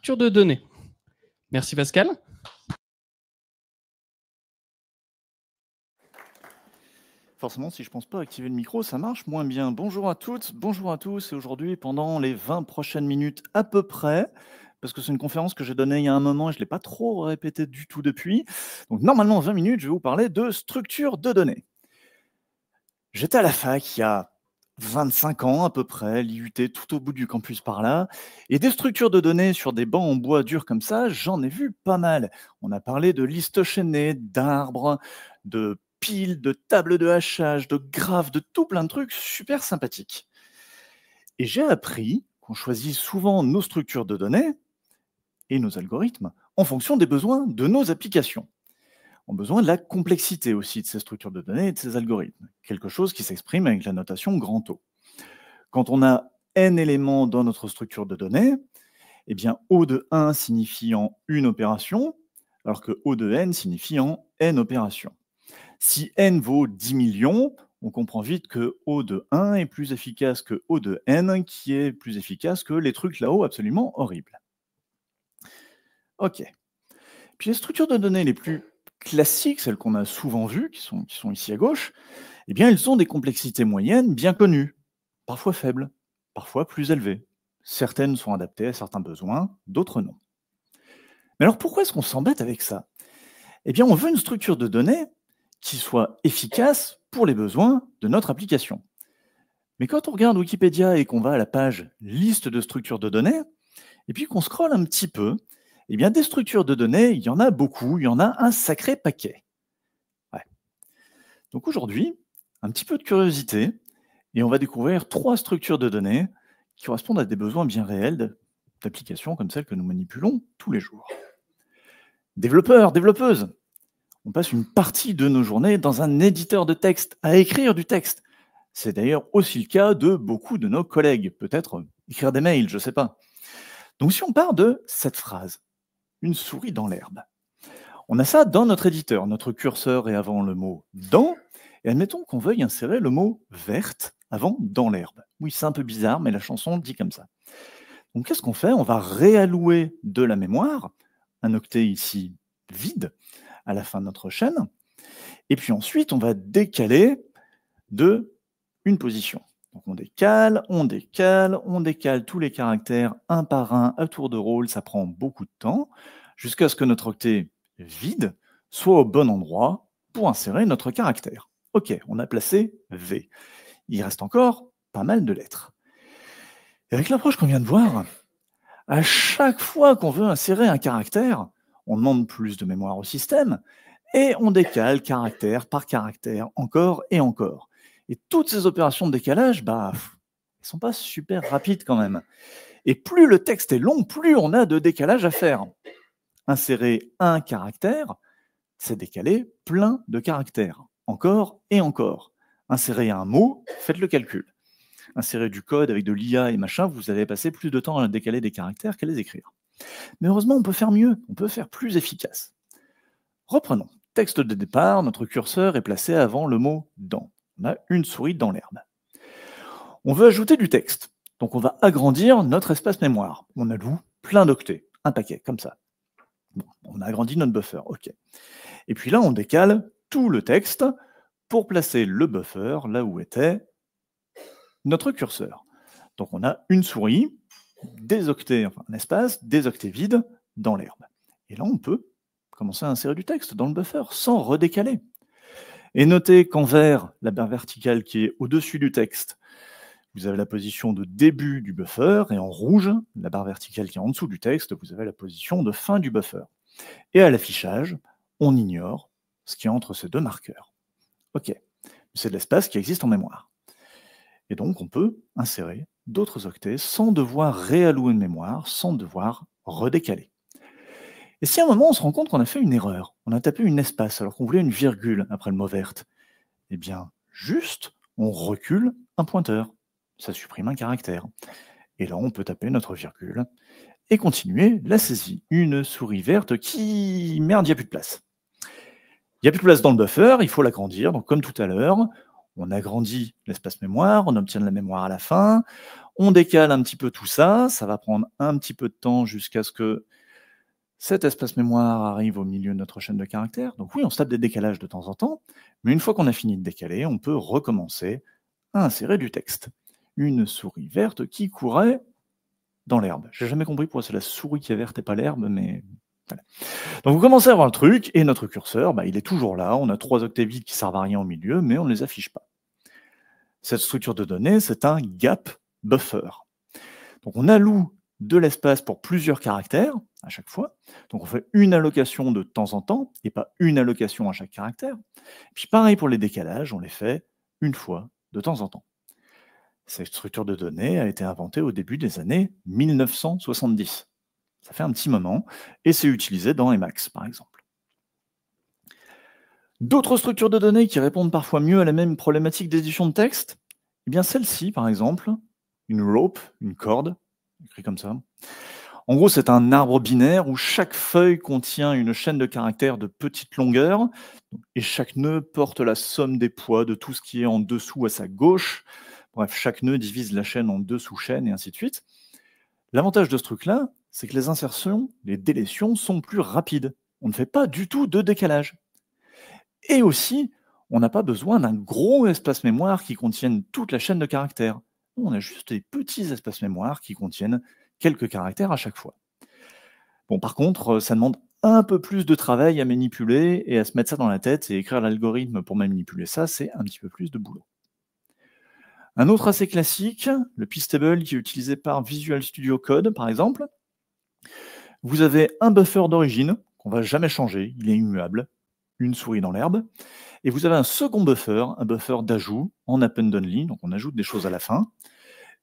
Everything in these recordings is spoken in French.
structure de données. Merci Pascal. Forcément, si je ne pense pas activer le micro, ça marche moins bien. Bonjour à toutes, bonjour à tous. Et aujourd'hui, pendant les 20 prochaines minutes à peu près, parce que c'est une conférence que j'ai donnée il y a un moment et je ne l'ai pas trop répétée du tout depuis. Donc normalement, 20 minutes, je vais vous parler de structure de données. J'étais à la fac il y a 25 ans à peu près, l'IUT tout au bout du campus par là, et des structures de données sur des bancs en bois dur comme ça, j'en ai vu pas mal. On a parlé de listes chaînées, d'arbres, de piles, de tables de hachage, de graphes, de tout plein de trucs super sympathiques. Et j'ai appris qu'on choisit souvent nos structures de données et nos algorithmes en fonction des besoins de nos applications. Ont besoin de la complexité aussi de ces structures de données et de ces algorithmes. Quelque chose qui s'exprime avec la notation grand O. Quand on a n éléments dans notre structure de données, eh bien O de 1 signifiant une opération, alors que O de n signifiant n opérations. Si n vaut 10 millions, on comprend vite que O de 1 est plus efficace que O de n, qui est plus efficace que les trucs là-haut absolument horribles. Ok. Puis les structures de données les plus classiques, celles qu'on a souvent vues, qui sont ici à gauche, eh bien, elles ont des complexités moyennes bien connues, parfois faibles, parfois plus élevées. Certaines sont adaptées à certains besoins, d'autres non. Mais alors pourquoi est-ce qu'on s'embête avec ça? Eh bien, on veut une structure de données qui soit efficace pour les besoins de notre application. Mais quand on regarde Wikipédia et qu'on va à la page liste de structures de données, et puis qu'on scrolle un petit peu, eh bien, des structures de données, il y en a beaucoup, il y en a un sacré paquet. Ouais. Donc aujourd'hui, un petit peu de curiosité, et on va découvrir 3 structures de données qui correspondent à des besoins bien réels d'applications comme celles que nous manipulons tous les jours. Développeurs, développeuses, on passe une partie de nos journées dans un éditeur de texte, à écrire du texte. C'est d'ailleurs aussi le cas de beaucoup de nos collègues, peut-être écrire des mails, je ne sais pas. Donc si on part de cette phrase, une souris dans l'herbe, on a ça dans notre éditeur, notre curseur est avant le mot dans, et admettons qu'on veuille insérer le mot verte avant dans l'herbe. Oui, c'est un peu bizarre, mais la chanson dit comme ça. Donc qu'est-ce qu'on fait? On va réallouer de la mémoire, un octet ici vide, à la fin de notre chaîne, et puis ensuite on va décaler de une position. Donc on décale, on décale, on décale tous les caractères un par un à tour de rôle, ça prend beaucoup de temps, jusqu'à ce que notre octet vide soit au bon endroit pour insérer notre caractère. Ok, on a placé V. Il reste encore pas mal de lettres. Et avec l'approche qu'on vient de voir, à chaque fois qu'on veut insérer un caractère, on demande plus de mémoire au système et on décale caractère par caractère, encore et encore. Et toutes ces opérations de décalage, elles sont pas super rapides quand même. Et plus le texte est long, plus on a de décalage à faire. Insérer un caractère, c'est décaler plein de caractères, encore et encore. Insérer un mot, faites le calcul. Insérer du code avec de l'IA et machin, vous allez passer plus de temps à décaler des caractères qu'à les écrire. Mais heureusement, on peut faire mieux, on peut faire plus efficace. Reprenons. Texte de départ, notre curseur est placé avant le mot dans. On a une souris dans l'herbe. On veut ajouter du texte. Donc on va agrandir notre espace mémoire. On alloue plein d'octets, un paquet, comme ça. Bon, on a agrandi notre buffer, ok. Et puis là, on décale tout le texte pour placer le buffer là où était notre curseur. Donc on a une souris, des octets, enfin un espace, des octets vides dans l'herbe. Et là, on peut commencer à insérer du texte dans le buffer sans redécaler. Et notez qu'en vert, la barre verticale qui est au-dessus du texte, vous avez la position de début du buffer, et en rouge, la barre verticale qui est en dessous du texte, vous avez la position de fin du buffer. Et à l'affichage, on ignore ce qui est entre ces deux marqueurs. Ok, c'est de l'espace qui existe en mémoire. Et donc, on peut insérer d'autres octets sans devoir réallouer de mémoire, sans devoir redécaler. Et si à un moment, on se rend compte qu'on a fait une erreur, on a tapé une espace alors qu'on voulait une virgule après le mot verte, eh bien, juste, on recule un pointeur. Ça supprime un caractère. Et là, on peut taper notre virgule et continuer la saisie. Une souris verte qui... Merde, il n'y a plus de place. Il n'y a plus de place dans le buffer, il faut l'agrandir. Donc, comme tout à l'heure, on agrandit l'espace mémoire, on obtient de la mémoire à la fin, On décale un petit peu tout ça, ça va prendre un petit peu de temps jusqu'à ce que cet espace mémoire arrive au milieu de notre chaîne de caractères. Donc oui, on se tape des décalages de temps en temps, mais une fois qu'on a fini de décaler, on peut recommencer à insérer du texte. Une souris verte qui courait dans l'herbe. J'ai jamais compris pourquoi c'est la souris qui est verte et pas l'herbe, mais voilà. Donc vous commencez à voir le truc, et notre curseur, il est toujours là, on a 3 octets vides qui servent à rien au milieu, mais on ne les affiche pas. Cette structure de données, c'est un gap buffer. Donc on alloue de l'espace pour plusieurs caractères à chaque fois. Donc on fait une allocation de temps en temps et pas une allocation à chaque caractère. Et puis pareil pour les décalages, on les fait une fois de temps en temps. Cette structure de données a été inventée au début des années 1970. Ça fait un petit moment et c'est utilisé dans Emacs par exemple. D'autres structures de données qui répondent parfois mieux à la même problématique d'édition de texte, eh bien celle-ci par exemple, une rope, une corde, écrit comme ça. En gros, c'est un arbre binaire où chaque feuille contient une chaîne de caractères de petite longueur, et chaque nœud porte la somme des poids de tout ce qui est en dessous à sa gauche. Bref, chaque nœud divise la chaîne en 2 sous-chaînes, et ainsi de suite. L'avantage de ce truc-là, c'est que les insertions, les délétions sont plus rapides. On ne fait pas du tout de décalage. Et aussi, on n'a pas besoin d'un gros espace mémoire qui contienne toute la chaîne de caractères. On a juste des petits espaces mémoire qui contiennent quelques caractères à chaque fois. Bon, par contre, ça demande un peu plus de travail à manipuler et à se mettre ça dans la tête et écrire l'algorithme pour manipuler ça, c'est un petit peu plus de boulot. Un autre assez classique, le pistable qui est utilisé par Visual Studio Code, par exemple. Vous avez un buffer d'origine qu'on ne va jamais changer, il est immuable, une souris dans l'herbe. Et vous avez un second buffer, un buffer d'ajout en append only, donc on ajoute des choses à la fin,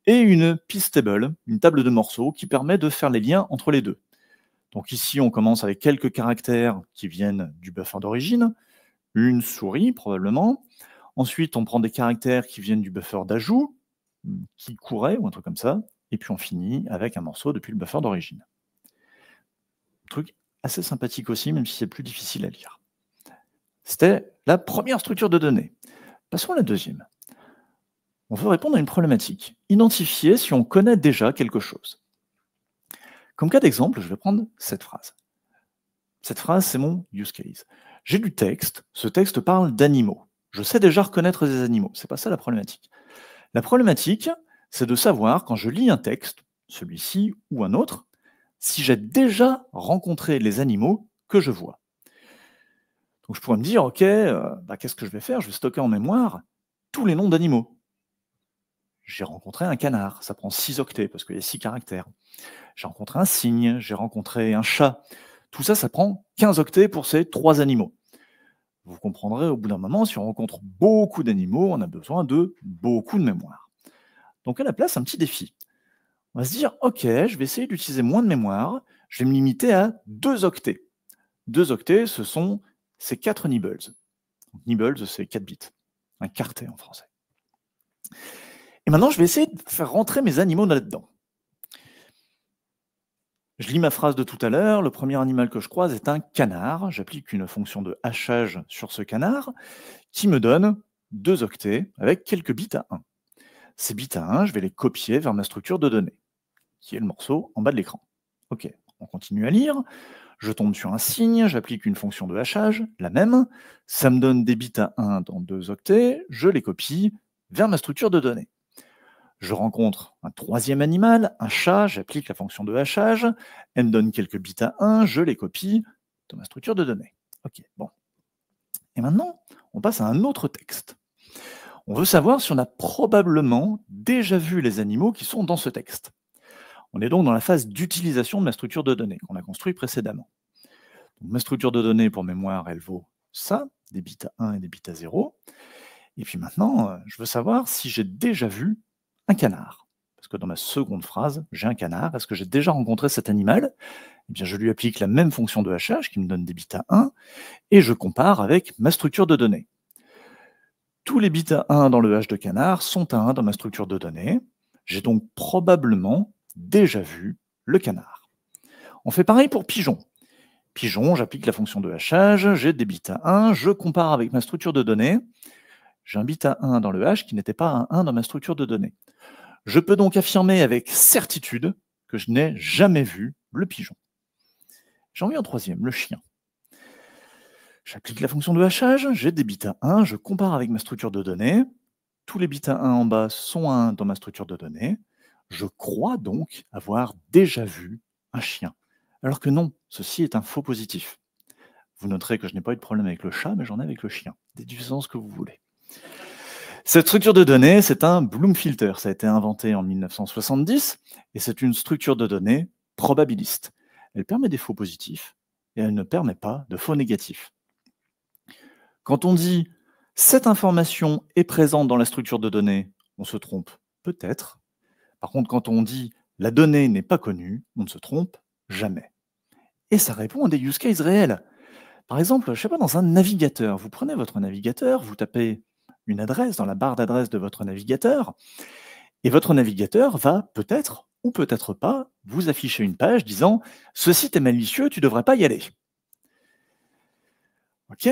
et une pistable, une table de morceaux qui permet de faire les liens entre les deux. Donc ici, on commence avec quelques caractères qui viennent du buffer d'origine, une souris probablement. Ensuite, on prend des caractères qui viennent du buffer d'ajout, qui courait ou un truc comme ça, et puis on finit avec un morceau depuis le buffer d'origine. Truc assez sympathique aussi, même si c'est plus difficile à lire. C'était la première structure de données. Passons à la deuxième. On veut répondre à une problématique. Identifier si on connaît déjà quelque chose. Comme cas d'exemple, je vais prendre cette phrase. Cette phrase, c'est mon use case. J'ai du texte, ce texte parle d'animaux. Je sais déjà reconnaître des animaux, c'est pas ça la problématique. La problématique, c'est de savoir, quand je lis un texte, celui-ci ou un autre, si j'ai déjà rencontré les animaux que je vois. Donc je pourrais me dire, ok, qu'est-ce que je vais faire? Je vais stocker en mémoire tous les noms d'animaux. J'ai rencontré un canard, ça prend 6 octets parce qu'il y a 6 caractères. J'ai rencontré un cygne, j'ai rencontré un chat. Tout ça, ça prend 15 octets pour ces 3 animaux. Vous comprendrez au bout d'un moment, si on rencontre beaucoup d'animaux, on a besoin de beaucoup de mémoire. Donc à la place, un petit défi. On va se dire, ok, je vais essayer d'utiliser moins de mémoire, je vais me limiter à 2 octets. 2 octets, ce sont ces 4 nibbles. Donc, nibbles, c'est 4 bits. Un quartet en français. Et maintenant, je vais essayer de faire rentrer mes animaux là-dedans. Je lis ma phrase de tout à l'heure, le premier animal que je croise est un canard. J'applique une fonction de hachage sur ce canard qui me donne 2 octets avec quelques bits à 1. Ces bits à 1, je vais les copier vers ma structure de données, qui est le morceau en bas de l'écran. Ok, on continue à lire. Je tombe sur un cygne, j'applique une fonction de hachage, la même. Ça me donne des bits à 1 dans 2 octets, je les copie vers ma structure de données. Je rencontre un troisième animal, un chat, j'applique la fonction de hachage, elle me donne quelques bits à 1, je les copie dans ma structure de données. Ok, bon. Et maintenant, on passe à un autre texte. On veut savoir si on a probablement déjà vu les animaux qui sont dans ce texte. On est donc dans la phase d'utilisation de ma structure de données qu'on a construite précédemment. Donc, ma structure de données pour mémoire, elle vaut ça, des bits à 1 et des bits à 0. Et puis maintenant, je veux savoir si j'ai déjà vu un canard. Parce que dans ma seconde phrase, j'ai un canard. Est-ce que j'ai déjà rencontré cet animal? Eh bien, je lui applique la même fonction de hachage qui me donne des bits à 1 et je compare avec ma structure de données. Tous les bits à 1 dans le hash de canard sont à 1 dans ma structure de données. J'ai donc probablement déjà vu le canard. On fait pareil pour pigeon. Pigeon, j'applique la fonction de hachage, j'ai des bits à 1, je compare avec ma structure de données. J'ai un bit à 1 dans le hash qui n'était pas un 1 dans ma structure de données. Je peux donc affirmer avec certitude que je n'ai jamais vu le pigeon. J'en viens au troisième, le chien. J'applique la fonction de hachage, j'ai des bits à 1, je compare avec ma structure de données. Tous les bits à 1 en bas sont à 1 dans ma structure de données. Je crois donc avoir déjà vu un chien. Alors que non, ceci est un faux positif. Vous noterez que je n'ai pas eu de problème avec le chat, mais j'en ai avec le chien. Déduisez ce que vous voulez. Cette structure de données, c'est un Bloom filter. Ça a été inventé en 1970 et c'est une structure de données probabiliste. Elle permet des faux positifs et elle ne permet pas de faux négatifs. Quand on dit « cette information est présente dans la structure de données », on se trompe peut-être. Par contre, quand on dit « la donnée n'est pas connue », on ne se trompe jamais. Et ça répond à des use cases réels. Par exemple, je ne sais pas, dans un navigateur, vous prenez votre navigateur, vous tapez une adresse dans la barre d'adresse de votre navigateur, et votre navigateur va peut-être ou peut-être pas vous afficher une page disant « ce site est malicieux, tu ne devrais pas y aller ». Ok ?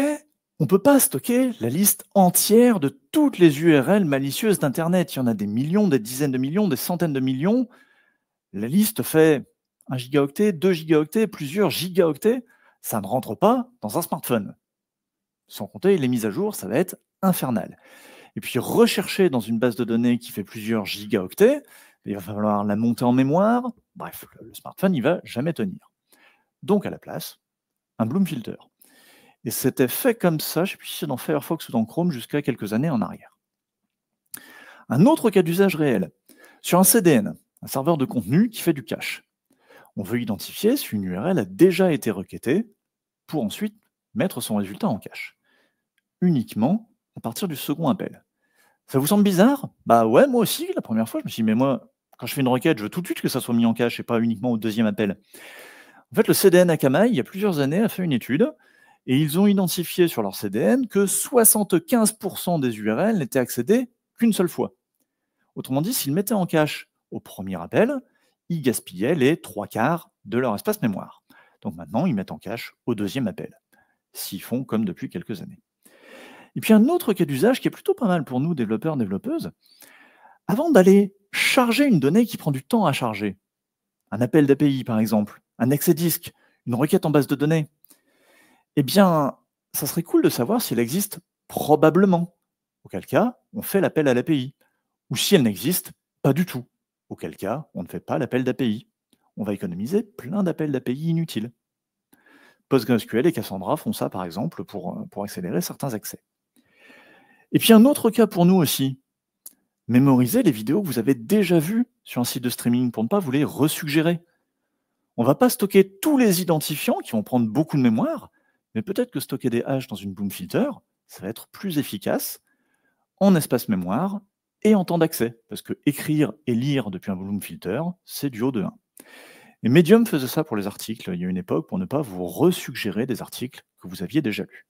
On ne peut pas stocker la liste entière de toutes les URL malicieuses d'Internet. Il y en a des millions, des dizaines de millions, des centaines de millions. La liste fait 1 gigaoctet, 2 gigaoctets, plusieurs gigaoctets. Ça ne rentre pas dans un smartphone. Sans compter les mises à jour, ça va être infernal. Et puis rechercher dans une base de données qui fait plusieurs gigaoctets, il va falloir la monter en mémoire. Bref, le smartphone, il ne va jamais tenir. Donc à la place, un Bloom filter. Et c'était fait comme ça, je ne sais plus si c'est dans Firefox ou dans Chrome, jusqu'à quelques années en arrière. Un autre cas d'usage réel, sur un CDN, un serveur de contenu qui fait du cache. On veut identifier si une URL a déjà été requêtée pour ensuite mettre son résultat en cache. Uniquement à partir du second appel. Ça vous semble bizarre? Bah ouais, moi aussi, la première fois, je me suis dit, mais moi, quand je fais une requête, je veux tout de suite que ça soit mis en cache et pas uniquement au deuxième appel. En fait, le CDN Akamai, il y a plusieurs années, a fait une étude et ils ont identifié sur leur CDN que 75% des URL n'étaient accédées qu'une seule fois. Autrement dit, s'ils mettaient en cache au premier appel, ils gaspillaient les 3/4 de leur espace mémoire. Donc maintenant, ils mettent en cache au deuxième appel, s'ils font comme depuis quelques années. Et puis un autre cas d'usage qui est plutôt pas mal pour nous, développeurs, développeuses, avant d'aller charger une donnée qui prend du temps à charger, un appel d'API par exemple, un accès disque, une requête en base de données, eh bien, ça serait cool de savoir si elle existe probablement. Auquel cas, on fait l'appel à l'API. Ou si elle n'existe pas du tout. Auquel cas, on ne fait pas l'appel d'API. On va économiser plein d'appels d'API inutiles. PostgreSQL et Cassandra font ça, par exemple, pour accélérer certains accès. Et puis un autre cas pour nous aussi, mémoriser les vidéos que vous avez déjà vues sur un site de streaming pour ne pas vous les resuggérer. On ne va pas stocker tous les identifiants qui vont prendre beaucoup de mémoire, mais peut-être que stocker des hashes dans une Bloom filter, ça va être plus efficace en espace mémoire et en temps d'accès, parce que écrire et lire depuis un Bloom filter, c'est du haut de 1. Et Medium faisait ça pour les articles, il y a une époque, pour ne pas vous resuggérer des articles que vous aviez déjà lus.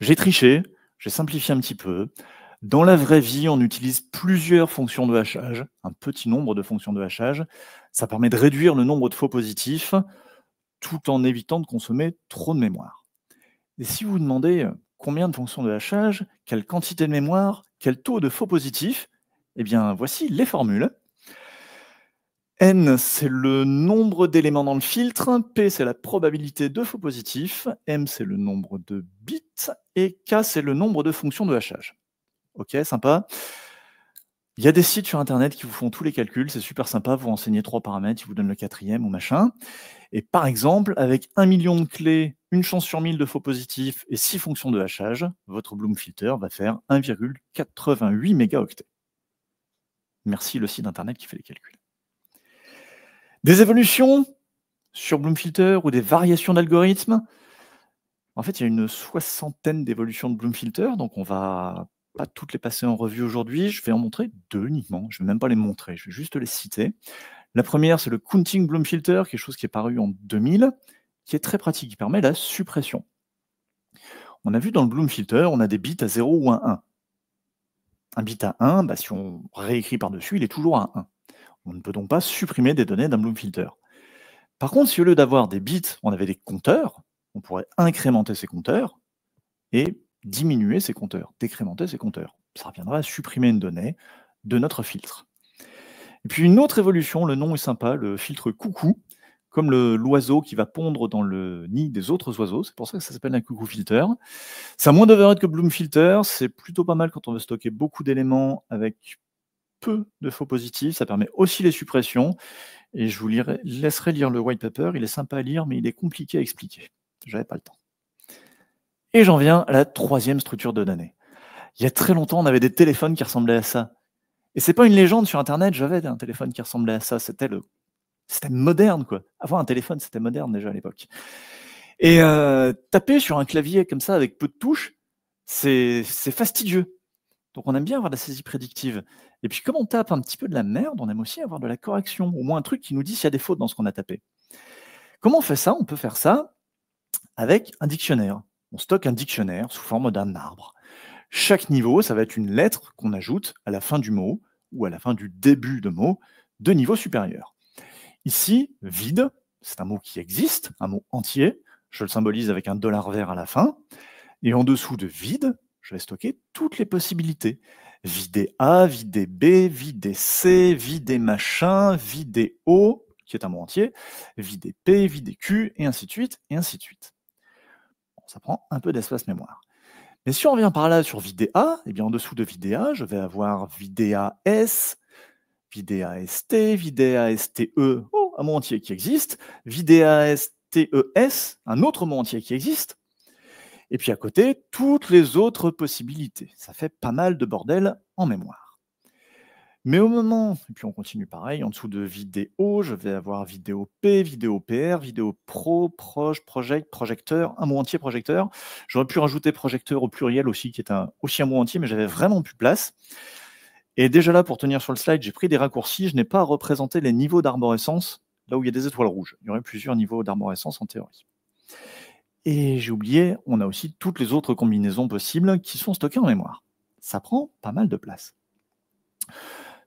J'ai triché, j'ai simplifié un petit peu. Dans la vraie vie, on utilise plusieurs fonctions de hachage, un petit nombre de fonctions de hachage. Ça permet de réduire le nombre de faux positifs, tout en évitant de consommer trop de mémoire. Et si vous vous demandez combien de fonctions de hachage, quelle quantité de mémoire, quel taux de faux positifs, eh bien voici les formules. N, c'est le nombre d'éléments dans le filtre, P, c'est la probabilité de faux positifs, M, c'est le nombre de bits, et K, c'est le nombre de fonctions de hachage. Ok, sympa. Il y a des sites sur Internet qui vous font tous les calculs, c'est super sympa, vous renseignez 3 paramètres, ils vous donnent le 4e ou machin. Et par exemple, avec 1 million de clés, une chance sur 1000 de faux positifs et 6 fonctions de hachage, votre Bloom filter va faire 1,88 mégaoctets. Merci le site Internet qui fait les calculs. Des évolutions sur Bloom filter ou des variations d'algorithmes. En fait, il y a une 60aine d'évolutions de Bloom filter, donc on va pas toutes les passer en revue aujourd'hui. Je vais en montrer 2 uniquement. Je ne vais même pas les montrer, je vais juste les citer. La première, c'est le Counting Bloom filter, quelque chose qui est paru en 2000, qui est très pratique, qui permet la suppression. On a vu dans le Bloom filter, on a des bits à 0 ou à 1. Un bit à 1, bah, si on réécrit par-dessus, il est toujours à 1. On ne peut donc pas supprimer des données d'un Bloom filter. Par contre, si au lieu d'avoir des bits, on avait des compteurs, on pourrait incrémenter ces compteurs et diminuer ces compteurs, décrémenter ces compteurs. Ça reviendra à supprimer une donnée de notre filtre. Et puis une autre évolution, le nom est sympa, le filtre coucou, comme l'oiseau qui va pondre dans le nid des autres oiseaux. C'est pour ça que ça s'appelle un coucou filter. Ça a moins d'overhead que Bloom Filter. C'est plutôt pas mal quand on veut stocker beaucoup d'éléments avec peu de faux positifs. Ça permet aussi les suppressions. Et je vous laisserai lire le white paper. Il est sympa à lire, mais il est compliqué à expliquer. J'avais pas le temps. Et j'en viens à la troisième structure de données. Il y a très longtemps, on avait des téléphones qui ressemblaient à ça. Et c'est pas une légende sur Internet, j'avais un téléphone qui ressemblait à ça. C'était moderne, quoi. Avoir un téléphone, c'était moderne déjà à l'époque. Et taper sur un clavier comme ça avec peu de touches, c'est fastidieux. Donc on aime bien avoir de la saisie prédictive. Et puis comme on tape un petit peu de la merde, on aime aussi avoir de la correction, au moins un truc qui nous dit s'il y a des fautes dans ce qu'on a tapé. Comment on fait ça? On peut faire ça avec un dictionnaire. On stocke un dictionnaire sous forme d'un arbre. Chaque niveau, ça va être une lettre qu'on ajoute à la fin du mot ou à la fin du début de mot de niveau supérieur. Ici, vide, c'est un mot qui existe, un mot entier. Je le symbolise avec un $ vert à la fin. Et en dessous de vide, je vais stocker toutes les possibilités. Vider A, vider B, vider C, vider machin, vider O, qui est un mot entier, vider P, vider Q, et ainsi de suite, et ainsi de suite. Bon, ça prend un peu d'espace mémoire. Mais si on revient par là sur vider A, eh bien en dessous de vider A, je vais avoir vider AS, vider AST, vider ASTE, oh, un mot entier qui existe, vider ASTES, un autre mot entier qui existe, et puis à côté, toutes les autres possibilités. Ça fait pas mal de bordel en mémoire. Mais au moment, et puis on continue pareil, en dessous de vidéo, je vais avoir vidéo P, vidéo PR, vidéo pro, proche, project, projecteur, un mot entier projecteur. J'aurais pu rajouter projecteur au pluriel aussi, qui est aussi un mot entier, mais j'avais vraiment plus de place. Et déjà là, pour tenir sur le slide, j'ai pris des raccourcis. Je n'ai pas représenté les niveaux d'arborescence, là où il y a des étoiles rouges. Il y aurait plusieurs niveaux d'arborescence en théorie. Et j'ai oublié, on a aussi toutes les autres combinaisons possibles qui sont stockées en mémoire. Ça prend pas mal de place.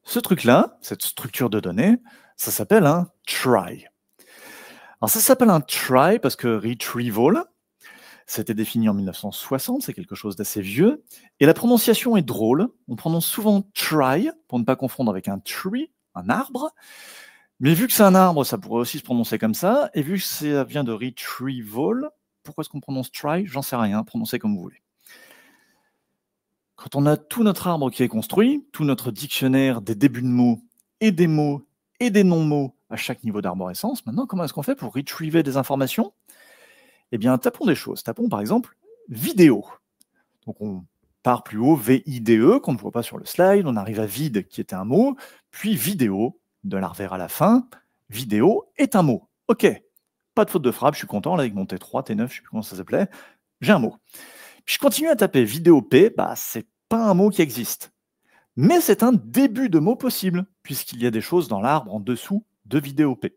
Ce truc-là, cette structure de données, ça s'appelle un try. Alors ça s'appelle un try parce que retrieval, c'était défini en 1960, c'est quelque chose d'assez vieux, et la prononciation est drôle. On prononce souvent try, pour ne pas confondre avec un tree, un arbre, mais vu que c'est un arbre, ça pourrait aussi se prononcer comme ça, et vu que ça vient de retrieval, pourquoi est-ce qu'on prononce try? J'en sais rien, prononcez comme vous voulez. Quand on a tout notre arbre qui est construit, tout notre dictionnaire des débuts de mots et des non-mots à chaque niveau d'arborescence, maintenant, comment est-ce qu'on fait pour retriever des informations? Eh bien, tapons des choses. Tapons par exemple vidéo. Donc on part plus haut, V-I-D-E, qu'on ne voit pas sur le slide, on arrive à vide, qui était un mot, puis vidéo, de vert à la fin, vidéo est un mot. Ok, pas de faute de frappe, je suis content, là, avec mon T3, T9, je ne sais plus comment ça s'appelait, j'ai un mot. Puis je continue à taper vidéo P, c'est pas un mot qui existe. Mais c'est un début de mot possible, puisqu'il y a des choses dans l'arbre en dessous de vidéo P.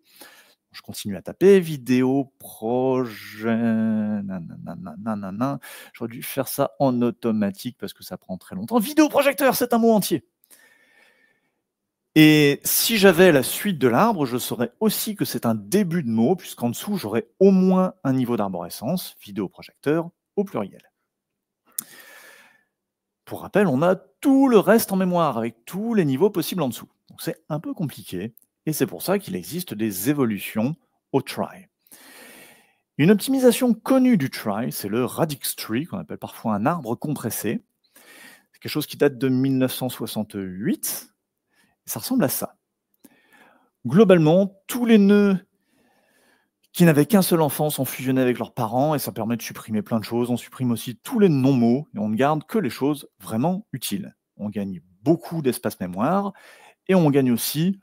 Je continue à taper vidéo projet. J'aurais dû faire ça en automatique parce que ça prend très longtemps. Vidéoprojecteur, c'est un mot entier. Et si j'avais la suite de l'arbre, je saurais aussi que c'est un début de mot, puisqu'en dessous, j'aurais au moins un niveau d'arborescence, vidéoprojecteur au pluriel. Pour rappel, on a tout le reste en mémoire, avec tous les niveaux possibles en dessous. Donc c'est un peu compliqué, et c'est pour ça qu'il existe des évolutions au try. Une optimisation connue du try, c'est le radix tree, qu'on appelle parfois un arbre compressé. C'est quelque chose qui date de 1968, et ça ressemble à ça. Globalement, tous les nœuds qui n'avaient qu'un seul enfant sont fusionnés avec leurs parents, et ça permet de supprimer plein de choses. On supprime aussi tous les non-mots, et on ne garde que les choses vraiment utiles. On gagne beaucoup d'espace mémoire, et on gagne aussi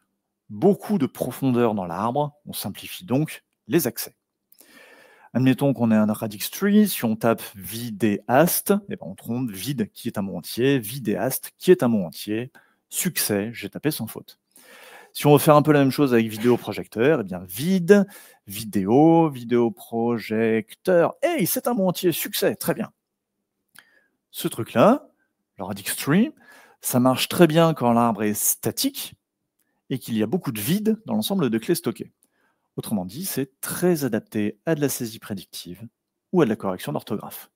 beaucoup de profondeur dans l'arbre. On simplifie donc les accès. Admettons qu'on ait un radix tree, si on tape vidéaste, on trompe vide qui est un mot entier, vidéaste qui est un mot entier, succès, j'ai tapé sans faute. Si on veut faire un peu la même chose avec vidéoprojecteur, vide, vidéo, vidéoprojecteur, hey, c'est un mot entier, succès, très bien. Ce truc-là, le radix tree, ça marche très bien quand l'arbre est statique et qu'il y a beaucoup de vide dans l'ensemble de clés stockées. Autrement dit, c'est très adapté à de la saisie prédictive ou à de la correction d'orthographe.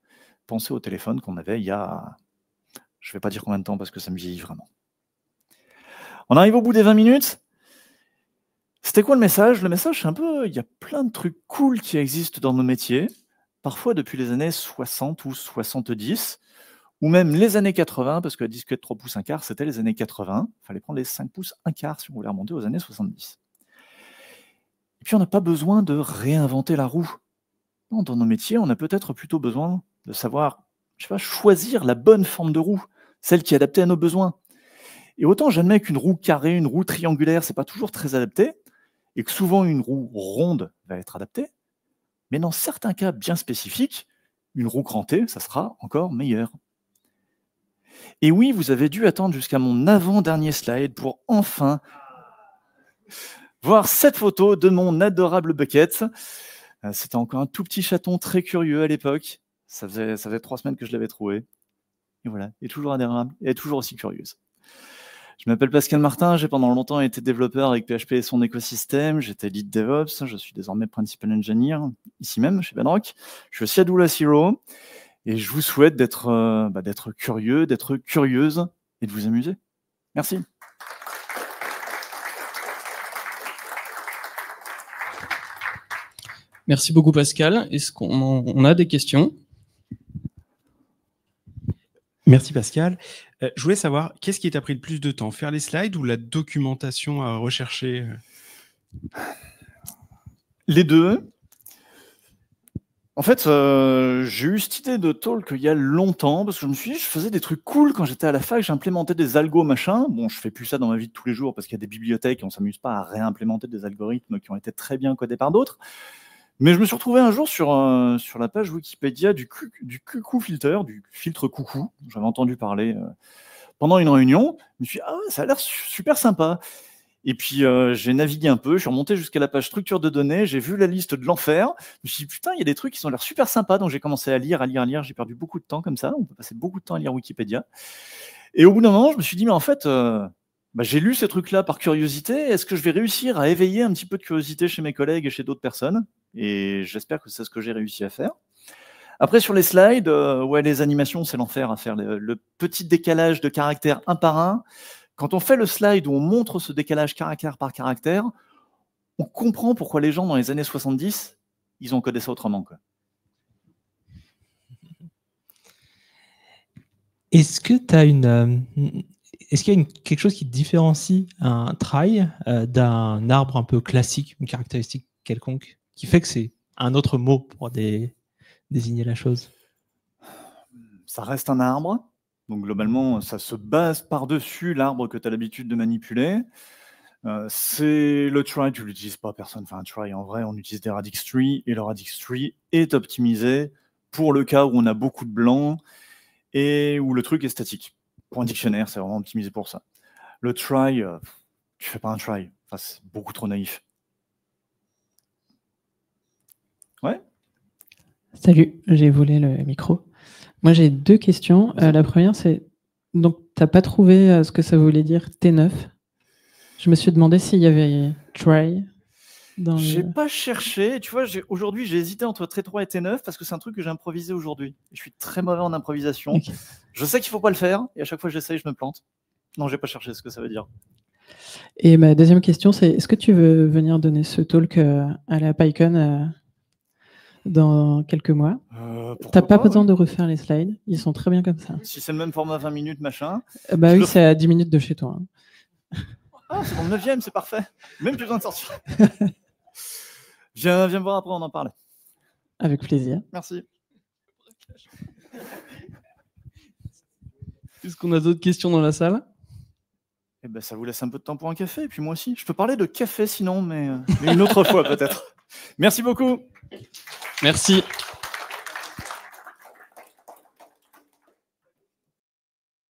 Pensez au téléphone qu'on avait il y a, je ne vais pas dire combien de temps parce que ça me vieillit vraiment. On arrive au bout des 20 minutes. C'était quoi le message? Le message, c'est un peu, il y a plein de trucs cool qui existent dans nos métiers, parfois depuis les années 60 ou 70, ou même les années 80, parce que la disquette 3 pouces 1 quart, c'était les années 80. Il fallait prendre les 5 pouces 1 quart si on voulait remonter aux années 70. Et puis, on n'a pas besoin de réinventer la roue. Non, dans nos métiers, on a peut-être plutôt besoin de savoir, je sais pas, choisir la bonne forme de roue, celle qui est adaptée à nos besoins. Et autant j'admets qu'une roue carrée, une roue triangulaire, c'est pas toujours très adapté, et que souvent une roue ronde va être adaptée, mais dans certains cas bien spécifiques, une roue crantée, ça sera encore meilleur. Et oui, vous avez dû attendre jusqu'à mon avant-dernier slide pour enfin voir cette photo de mon adorable Bucket. C'était encore un tout petit chaton très curieux à l'époque. Ça faisait 3 semaines que je l'avais trouvé. Et voilà, elle est toujours adorable, et elle est toujours aussi curieuse. Je m'appelle Pascal Martin, j'ai pendant longtemps été développeur avec PHP et son écosystème, j'étais lead DevOps, je suis désormais principal engineer, ici même, chez Bedrock. Je suis aussi à Doulas Hero, et je vous souhaite d'être curieux, d'être curieuse, et de vous amuser. Merci. Merci beaucoup, Pascal. Est-ce qu'on a des questions? Merci Pascal. Je voulais savoir, qu'est-ce qui t'a pris le plus de temps, faire les slides ou la documentation à rechercher? Les deux. En fait, j'ai eu cette idée de talk il y a longtemps, parce que je me suis dit, je faisais des trucs cool quand j'étais à la fac, j'implémentais des algos, machin. Bon, je fais plus ça dans ma vie de tous les jours, parce qu'il y a des bibliothèques et on s'amuse pas à réimplémenter des algorithmes qui ont été très bien codés par d'autres. Mais je me suis retrouvé un jour sur la page Wikipédia du Cuckoo Filter, du filtre coucou. J'avais entendu parler pendant une réunion. Je me suis dit, ah ouais, ça a l'air super sympa. Et puis j'ai navigué un peu, je suis remonté jusqu'à la page structure de données, j'ai vu la liste de l'enfer. Je me suis dit, putain, il y a des trucs qui ont l'air super sympas. Donc j'ai commencé à lire. J'ai perdu beaucoup de temps comme ça. On peut passer beaucoup de temps à lire Wikipédia. Et au bout d'un moment, je me suis dit, mais en fait, j'ai lu ces trucs-là par curiosité. Est-ce que je vais réussir à éveiller un petit peu de curiosité chez mes collègues et chez d'autres personnes? Et j'espère que c'est ce que j'ai réussi à faire. Après, sur les slides, ouais, les animations, c'est l'enfer à faire. Le petit décalage de caractères un par un. Quand on fait le slide où on montre ce décalage caractère par caractère, on comprend pourquoi les gens dans les années 70, ils ont codé ça autrement, quoi. Est-ce que tu as est-ce qu'il y a quelque chose qui différencie un try d'un arbre un peu classique, une caractéristique quelconque, qui fait que c'est un autre mot pour désigner la chose? Ça reste un arbre. Donc globalement, ça se base par-dessus l'arbre que tu as l'habitude de manipuler. C'est le try, tu ne l'utilises pas, personne fait un try. En vrai, on utilise des radix tree, et le radix tree est optimisé pour le cas où on a beaucoup de blanc et où le truc est statique. Pour un dictionnaire, c'est vraiment optimisé pour ça. Le try, tu fais pas un try. Enfin, c'est beaucoup trop naïf. Ouais. Salut, j'ai volé le micro. Moi, j'ai 2 questions. La première, c'est, donc, tu n'as pas trouvé ce que ça voulait dire T9? Je me suis demandé s'il y avait try dans J'ai pas cherché. Tu vois, aujourd'hui, j'ai hésité entre T3 et T9 parce que c'est un truc que j'ai improvisé aujourd'hui. Je suis très mauvais en improvisation. Okay. Je sais qu'il faut pas le faire et à chaque fois que j'essaye, je me plante. Non, j'ai pas cherché ce que ça veut dire. Et ma deuxième question, c'est, est-ce que tu veux venir donner ce talk à la PyCon dans quelques mois? T'as pas besoin de refaire les slides, ils sont très bien comme ça. Si c'est le même format 20 minutes, machin. Bah oui, c'est à 10 minutes de chez toi. Hein. Ah, c'est mon 9e, c'est parfait. Même plus besoin de sortir. Viens me voir après, on en parle. Avec plaisir. Merci. Est-ce qu'on a d'autres questions dans la salle? Eh ben, ça vous laisse un peu de temps pour un café, et puis moi aussi. Je peux parler de café sinon, mais une autre fois peut-être. Merci beaucoup. Merci.